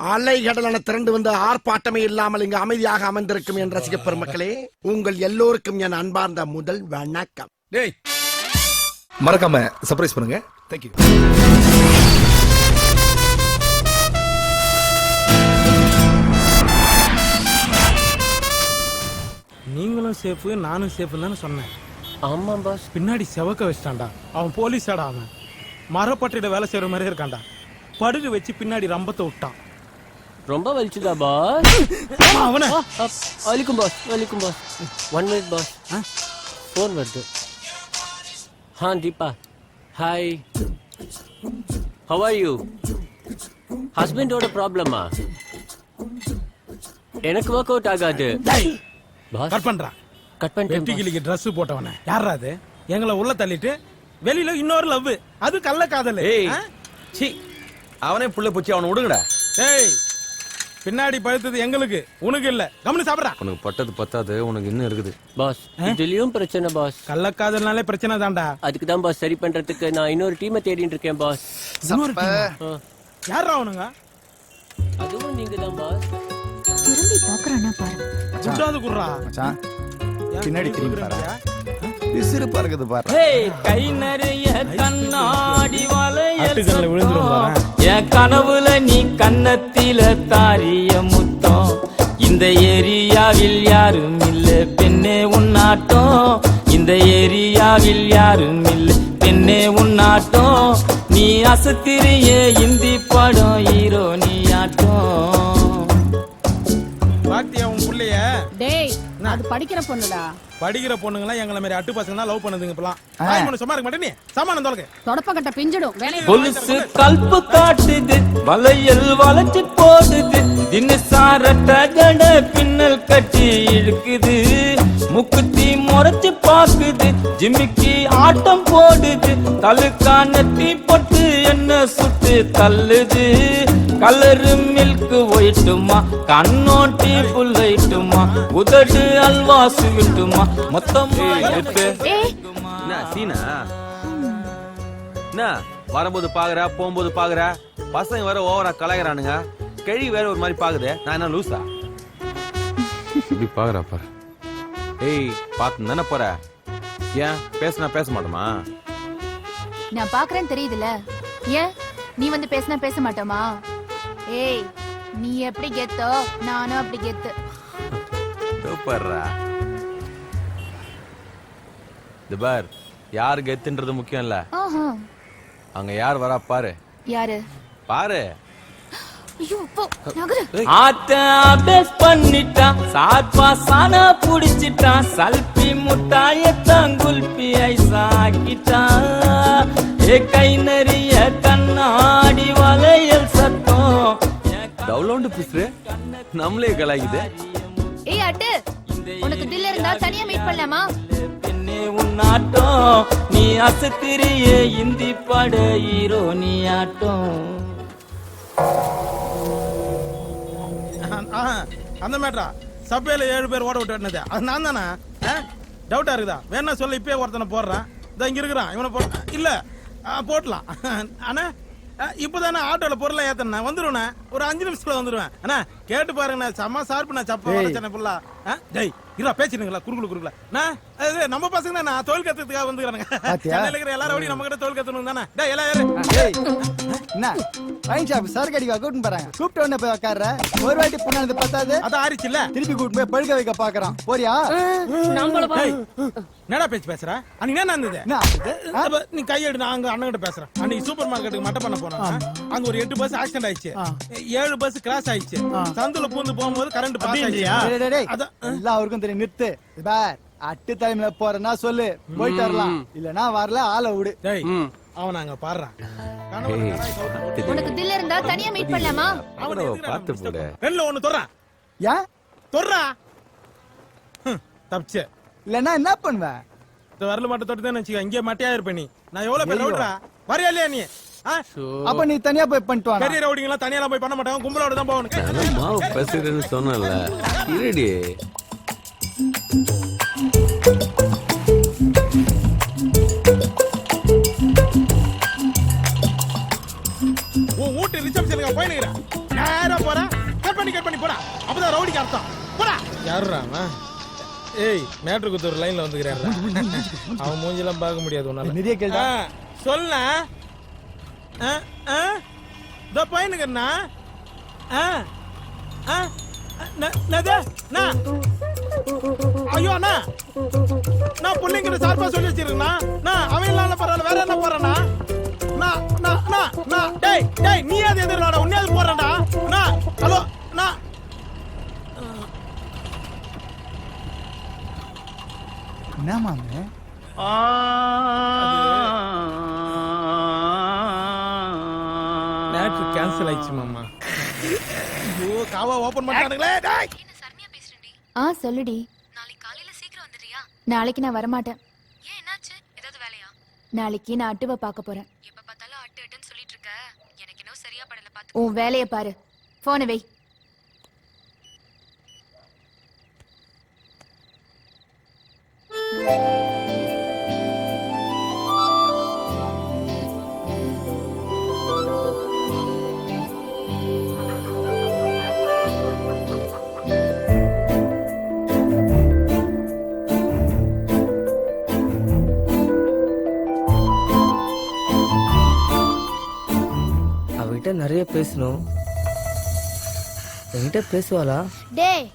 அலைகடலான திரண்டு வந்து ஆர்ப்பாட்டமே இல்லாமல் இங்கு அமைதியாக அமர்ந்திருக்கும் என் ரசிக பெருமக்களே, உங்கள் எல்லோருக்கும் என் அன்பார்ந்த முதல் வணக்கம். டேய் மறக்காம சர்ப்ரைஸ் பண்ணுங்க. Thank you. நீங்களும் சேஃபு நானும் சேஃபு தானே சொன்னேன். ஆமா பாஸ். பின்னாடி செவக்க வச்சிட்டான்டா. அவன் போலீஸாடா. அவன் மரப்பட்டியில வேலை செய்யற மாதிரி இருக்கான்டா. படுகு வச்சு பின்னாடி ரம்பத்தை விட்டான். ரொம்ப வலிச்சுதா பாஸ்? அவன வலிக்கும் பாஸ், வலிக்கும் பாஸ். 1 minute boss. ஃபோன் வருது. Deepa. Hi. How are you? ஹஸ்பண்டோட ப்ராப்ளமா? எனக்கு ஒர்க் அவுட் ஆகாது பாஸ். கட் பண்றா. கட் பண்ணிட்டேன். வெட்டிக்கிளிக்கு Dress போட்டவனே யாரா அது? எங்களை உள்ள தள்ளிட்டு வெளியில இன்னொரு லவ். அது கள்ள காதல். சீ, அவனே புள்ள பூச்சி, அவனை விடுங்கடா. டேய், பின்னாடி பழுத்தது எங்களுக்கு, உனக்கு இல்ல. கவனி சாப்பிடுறா. உனக்கு பட்டது பத்தாது, உனக்கு இன்னும் இருக்குது பாஸ். இதுலயும் பிரச்சனை பாஸ். கள்ளக்காதல்னாலே பிரச்சனை தான்டா. அதுக்கு தான் பாஸ் சரி பண்றதுக்கு நான் இன்னொரு டீமை தேடிட்டு இருக்கேன் பாஸ். யாரா அவனுங்க? அதுவும் நீங்க தான் பாஸ். திரும்பி பாக்குறானா பாரு. சுட்டாது குறா மச்சான், பின்னாடி திரும்பி பாரு. விசிறுப்பா இருக்குது பாரு. கை நிறைய கண்ணாடி அட்டுக்கல்ல விழுந்துரும் பாரு. என் கனவுல நீ கன்னத்தில தாரிய முத்தம். இந்த ஏரியாவில் யாரும் இல்ல பெண்ணே உன்னாட்டம். இந்த ஏரியாவில் யாரும் இல்ல பெண்ணே உன்னாட்டம். நீ அசத்திரிய இந்தி படம் ஹீரோ நீ ஆட்டம். பாத்தியா உன் புள்ளைய? டேய், அது படிக்கிற பொண்ணுடா. படிக்கிற பொண்ணுங்களா எங்களை மாதிரி அட்டு பசங்க தான் லவ் பண்ணுதுங்க. இப்பலாம் தாய் மனு சும்மா இருக்க மாட்டே. நீ சமானம் தோலக்கு தொடப்பக்கட்ட பிஞ்சிடும். கொலுசு கல்பு காட்டுது, வளையல் வளைச்சு போடுது. தினசாரட்ட ஜட பின்னல் கட்டி இழுக்குது. முக்குத்தி முறைச்சு பாக்குது, ஜிமிக்கி ஆட்டம் போடுது. தலுக்கானத்தி பொட்டு என்ன சுட்டு தள்ளுது. கலரு மில்க் ஒயிட்டுமா, கண்ணோட்டி புல் வைட்டுமா, உதடு அல்வா சுவிட்டுமா, மொத்தமா சீனா. என்ன வரும்போது பாக்குற, போகும்போது பாக்குற, பசங்க வேற ஓவரா கலாய்கிறானுங்க. கழி வேற ஒரு மாதிரி பாக்குது. நான் என்ன லூசா? இப்படி பாக்குறா பாரு. ஏய், பாத்து தானே போற. ஏன் பேசினா பேச மாட்டோமா? நான் பாக்குறேன்னு தெரியுதுல. ஏன் நீ வந்து பேசினா பேச மாட்டோமா? ஏய், நீ எப்படி கெத்தோ நானும் அப்படி கெத்து. சூப்பர்ரா. பார், யாரு கெத்துன்றது முக்கியம் இல்ல. அங்க யார் வரா பாரு. யாரு? பாரு. ஐயோ, போ நகரு. ஆத்த அபேஸ் பண்ணிட்டான், சாட்பா சானா புடிச்சிட்டான். சல்பி முட்டாயத்தான் குல்பி ஐசா ஆக்கிட்டான். கை நிறைய கண்ணாடி வளையல் சத்தம். டவுன்லோடு பிசுறு நம்மளே கலாய்க்குது. ஏய் அட்டு, உனக்கு தில் இருந்தா தனியா மீட் பண்ணலாமா? பெண்ணே உன்னாட்டம். நீ அசத்திரிய இந்தி பட ஹீரோ நீ ஆட்டம். அந்த மேட்டரா சபையில 7 பேர் ஓட விட்டு அது நான் தானே? டவுட்டா இருக்குதா? வேணா சொல்லு, இப்பயே ஒருத்தனை போடுறான். இதான் இங்க இருக்கிறான். இவனை போட இல்ல போட்டலாம். அண்ணா இப்பதானே ஆட்டோல பொருளை ஏத்தன வந்துருவேண்ணே. ஒரு 5 நிமிஷத்துல வந்துருவேன். அண்ணா கேட்டு பாருங்கண்ணா, செம்ம சார்பு. நான் சப்பா வளர்ச்சேன் புல்லா. டேய் இரா பேசிடுங்களா? குறுக்குல நம்ம பசங்க நான் தொழில் கத்துறதுக்காக வந்துக்கிறானுங்க. சென்னையில இருக்கிற எல்லாரும் ஓடி நம்ம கிட்ட தொழில் கத்தணும் தானே. டேய் எல்லாம் என்ன வைன் ஷாப் சரக்கு அடிக்க கூட்டின்னு போறாங்க. கூப்பிட்ட உடனே போய் உட்கார்ற. ஒரு வாட்டி பண்ணது பத்தாது, அதான் ஆரிச்சு இல்ல. திருப்பி கூட்டு போய் பழுக்க வைக்க பாக்குறான். போறியா? என்னடா பேச்சு பேசுற? அன்னைக்கு என்ன இருந்தது? நீ கையெடு. நான் அங்க அண்ணன் கிட்ட பேசுறேன். அன்னைக்கு சூப்பர் மார்க்கெட்டுக்கு மட்ட பண்ண போனோம். அங்க ஒரு 8 பஸ் ஆக்சிடென்ட் ஆயிடுச்சு. 7 பஸ் கிராஸ் ஆயிடுச்சு. சந்துல பூந்து போகும்போது கரண்ட் பாஸ் ஆயிடுச்சு. எல்லாருக்கும் தெரியும். நிறுத்து. பார், அட்டு டைம்ல போறேன்னா சொல்லு, போயிட்டு வரலாம். இல்லனா வரல, ஆளை விடு. டேய் அவன் அங்க பாடுறான். உனக்கு தில் இருந்தா தனியா மீட் பண்ணலாமா? அவனை பார்த்து போடு. ரெண்டுல ஒண்ணு தொறா. ஏன் தொறா? தப்பிச்சே. இல்லனா என்ன பண்ணுவ? இந்த வரல மட்டும் தொட்டுதான் நினைச்சுக்க. இங்கே மட்டையா இருப்ப நீ. நான் எவ்வளவு பேர் ரவுடரா? வரையா இல்லையா நீ? அப்ப நீ தனியா போய் பண்ணிட்டு வா. பெரிய ரவுடிங்களா தனியா போய் பண்ண மாட்டாங்க. கும்பலோட தான் போகணும். மாவு பேசுறேன்னு சொன்னல. இருடி. ஊட்டி ரிசப்ஷனுக்கு போய் நிக்கிறேன். நேரா போற கட் பண்ணி போடா அப்பதான் ரவுடிக்கு அர்த்தம் போடா யாருடா அவன் ஏய் மேட்ரு குத்து ஒரு லைன்ல வந்துக்கிறாரு அவன் மூஞ்சிலாம் பார்க்க முடியாது உன்னால நிறைய கேள்வி சொல்ல இதோ பையனுக்குண்ணா ஐயோ அண்ணா நான் பிள்ளைங்கிட்ட சார்பா சொல்லி வச்சிருக்கேண்ணா அவன் இல்லாம பரவாயில்ல வேற என்ன போறேண்ணா டேய் நீ அது எதிர்வாடா உன்னையாவது போறேன்டா ஹலோ என்ன மாமே மேட்ரு கேன்சல் ஆயிடுச்சு மாமா ஐயோ காவா ஓபன் பண்ணிட்டானுங்களே டேய் சொல்லுடி நாளைக்கு காலையில சீக்கிரம் வந்துடுறியா? நாளைக்கு நான் வரமாட்டேன். ஏன் என்னாச்சு? ஏதாவது வேலையா? நாளைக்கு நான் அட்டுவை பார்க்க போறேன். எப்ப பார்த்தாலும் அட்டுன்னு சொல்லிட்டு இருக்க. எனக்கு இன்னும் சரியா படல பாத்து. உன் வேலையை பாரு. போனை வை. அவகிட்ட நிறைய பேசணும். என்கிட்ட பேசுவாளா? டேய்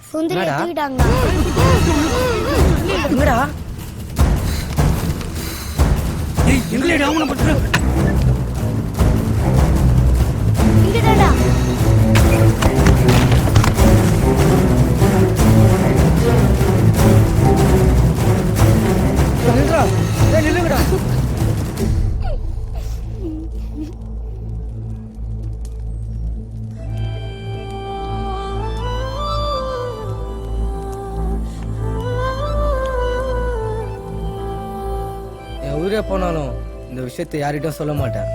சுந்தரி தூக்கிட்டாங்க. எங்கடா? ஏய் எங்கடா அவன பண்ற? இங்கடா. நில்லுடா. டேய் நில்லுடா. உயிரே போனாலும் இந்த விஷயத்தை யார்கிட்டயும் சொல்ல மாட்டேன்.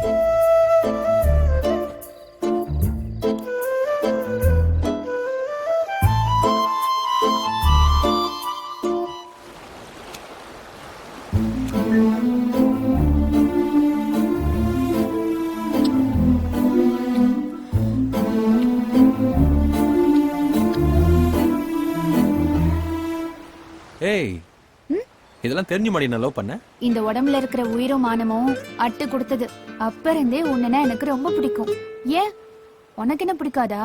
ஏய் இதெல்லாம் தெரிஞ்சு மாடி நான் லவ் பண்ண. இந்த உடம்புல இருக்கிற உயிரும் மானமும் அட்டு கொடுத்தது. அப்ப இருந்தே உன்னை எனக்கு ரொம்ப பிடிக்கும். ஏன் உனக்கு என்ன பிடிக்காதா?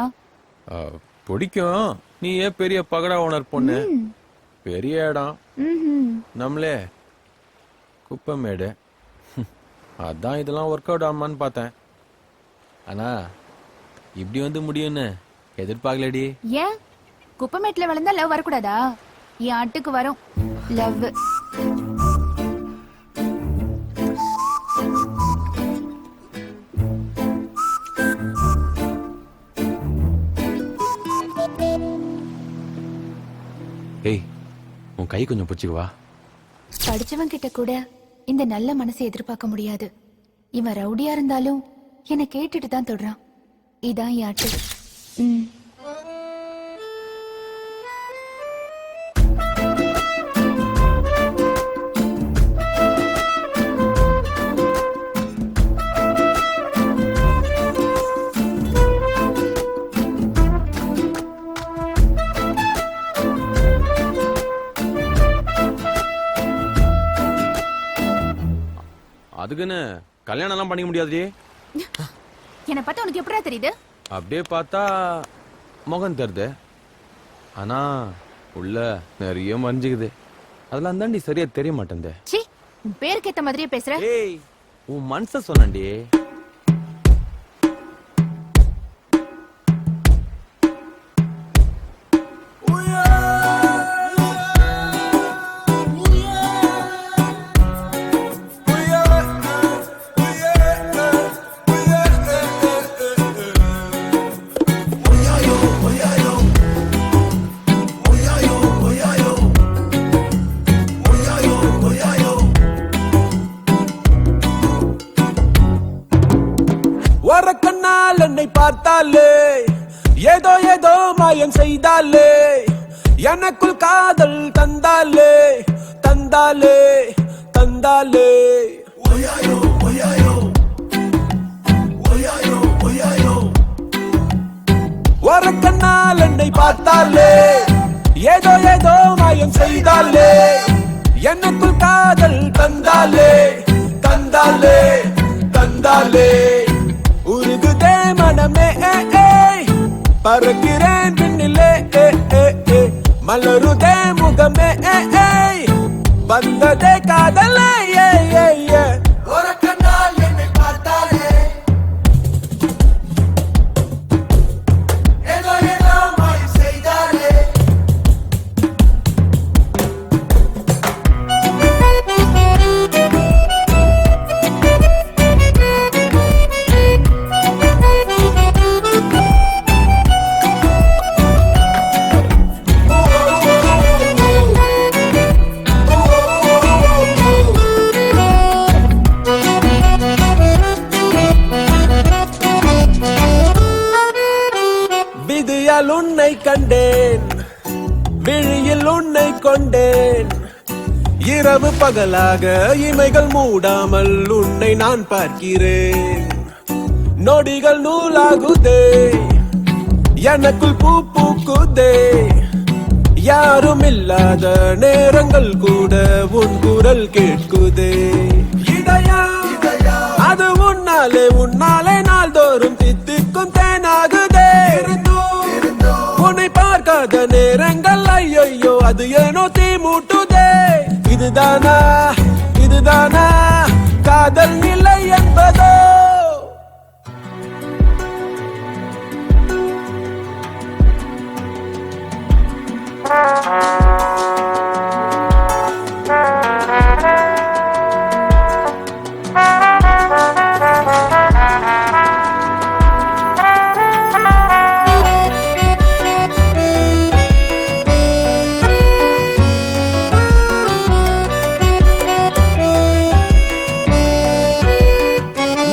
பிடிக்கும். நீ ஏன் பெரிய பகடா ஓனர் பொண்ணு, பெரிய இடம், நம்மளே குப்பமேடு. அதான் இதெல்லாம் ஒர்க் அவுட் ஆமான்னு பார்த்தேன். ஆனா இப்படி வந்து முடியும்னு எதிர்பார்க்கலடி. ஏன் குப்பமேட்ல விழுந்தா லவ் வரக்கூடாதா? என் அட்டுக்கு வரும் லவ். ஏய் உன் கை கொஞ்சம் பிடிச்சிக்குவா. படிச்சவன் கிட்ட கூட இந்த நல்ல மனசை எதிர்பார்க்க முடியாது. இவன் ரவுடியா இருந்தாலும் என்னை கேட்டுட்டு தான் தொடுறான். இதான் என் அட்டு. அதுக்குன்னு கல்யாணம் எல்லாம் பண்ணிக்க முடியாது. என்னை பார்த்தா உனக்கு எப்படா தெரியுது? அப்படியே பார்த்தா முகம் தருது, ஆனா உள்ள நிறைய மறைஞ்சுக்குது. அதெல்லாம் தாண்டி சரியா தெரிய மாட்டேன். சீ, உன் பேருக்கு ஏத்த மாதிரியே பேசுற. ஏய் உன் மனச சொன்னண்டி. என்னை பார்த்தாலே ஏதோ ஏதோ மாயம் செய்தாலே, எனக்குள் காதல் தந்தாலே தந்தாலே தந்தாலே. ஓயாயோ ஓயாயோ ஓயாயோ ஓயாயோ ஓரக்கண்ணால் என்னை பார்த்தாலே ஏதோ ஏதோ மாயம் செய்தாலே எனக்குள் காதல் தந்தாலே தந்தாலே தந்தாலே உருகுதே மனமே பறக்கிறேன் விண்ணிலே மலருதே முகமே வந்ததே காதலே ஓரக்கண்ணால் என்னை பார்த்தாலே ஏதோ ஏதோ மாயம் செய்தாலே விதியால் உன்னை கண்டேன் விழியில் உன்னை கொண்டேன் இரவு பகலாக இமைகள் மூடாமல் உன்னை நான் பார்க்கிறேன் நொடிகள் நூலாகுதே எனக்குள் பூ பூக்குதே யாரும் இல்லாத நேரங்கள் கூட உன் குரல் கேட்குதே இதயம் அது உன்னாலே நாள்தோறும் தித்திக்கும் தேனாகுதே உன்னை பார்க்காத நேரங்கள் ஐயோ அது ஏனோ தீ மூட்டுதே இதுதானா இதுதானா காதல் நிலை என்பதோ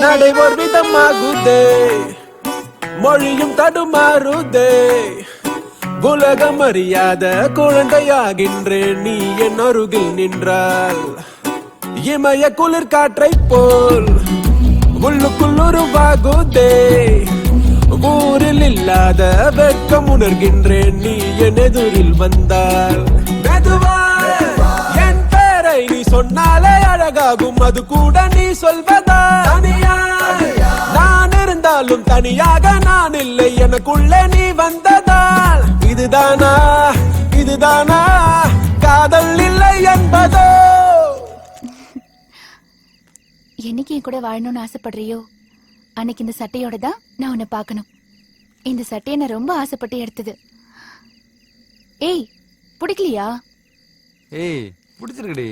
நடை ஒரு விதமாகுதே மொழியும் தடுமாறுதே உலகம் அறியாத குழந்தையாகின்றேன் நீ என் அருகில் நின்றால் இமய குளிர் காற்றை போல் உள்ளுக்குள் உருவாகுதே ஊரில் இல்லாத வெட்கம் உணர்கின்றேன் நீ என் எதிரில் வந்தால் என் பேரை நீ சொன்னாலே அழகாகும் அது கூட நீ சொல்வதா நான் இருந்தாலும் தனியாக நான் இல்லை எனக்குள்ளே நீ வந்ததால் இதுதானா இதுதானா காதல் இல்லை என்பதோ என்னைக்கு என் கூட வாழணும்னு ஆசைப்படுறியோ அன்னைக்கு இந்த சட்டையோட தான் நான் உன்னை பார்க்கணும். இந்த சட்டையை நான் ரொம்ப ஆசைப்பட்டு எடுத்தது. ஏய் பிடிக்கலையா? ஏய் பிடிச்சிருக்கடி.